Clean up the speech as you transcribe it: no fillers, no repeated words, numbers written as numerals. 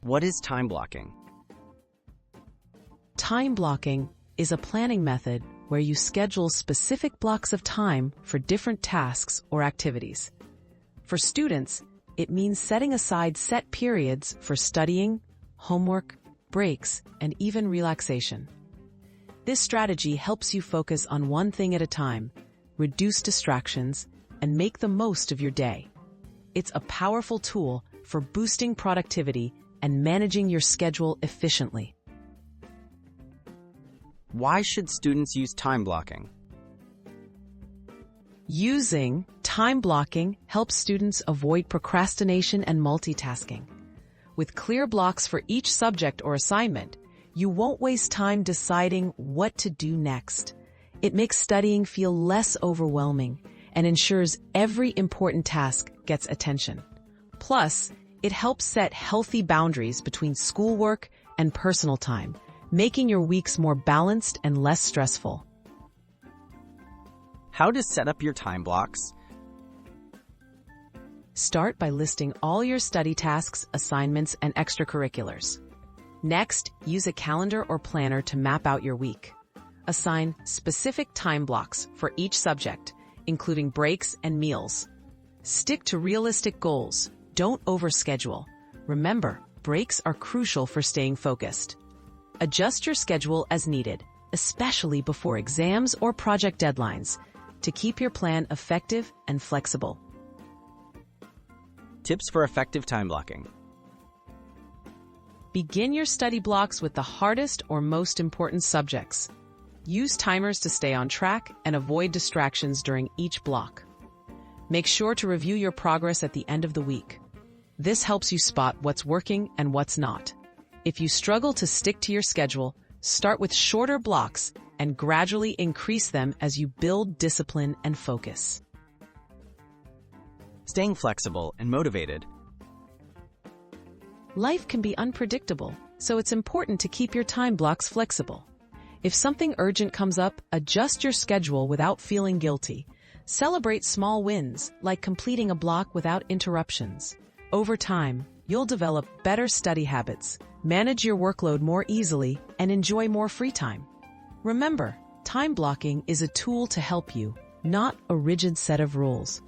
What is time blocking? Time blocking is a planning method where you schedule specific blocks of time for different tasks or activities. For students, it means setting aside set periods for studying, homework, breaks, and even relaxation. This strategy helps you focus on one thing at a time, reduce distractions, and make the most of your day. It's a powerful tool for boosting productivity and managing your schedule efficiently. Why should students use time blocking? Using time blocking helps students avoid procrastination and multitasking. With clear blocks for each subject or assignment, you won't waste time deciding what to do next. It makes studying feel less overwhelming and ensures every important task gets attention. Plus, it helps set healthy boundaries between schoolwork and personal time, making your weeks more balanced and less stressful. How to set up your time blocks? Start by listing all your study tasks, assignments, and extracurriculars. Next, use a calendar or planner to map out your week. Assign specific time blocks for each subject, including breaks and meals. Stick to realistic goals. Don't overschedule. Remember, breaks are crucial for staying focused. Adjust your schedule as needed, especially before exams or project deadlines, to keep your plan effective and flexible. Tips for effective time blocking. Begin your study blocks with the hardest or most important subjects. Use timers to stay on track and avoid distractions during each block. Make sure to review your progress at the end of the week. This helps you spot what's working and what's not. If you struggle to stick to your schedule, start with shorter blocks and gradually increase them as you build discipline and focus. Staying flexible and motivated. Life can be unpredictable, so it's important to keep your time blocks flexible. If something urgent comes up, adjust your schedule without feeling guilty. Celebrate small wins, like completing a block without interruptions. Over time, you'll develop better study habits, manage your workload more easily, and enjoy more free time. Remember, time blocking is a tool to help you, not a rigid set of rules.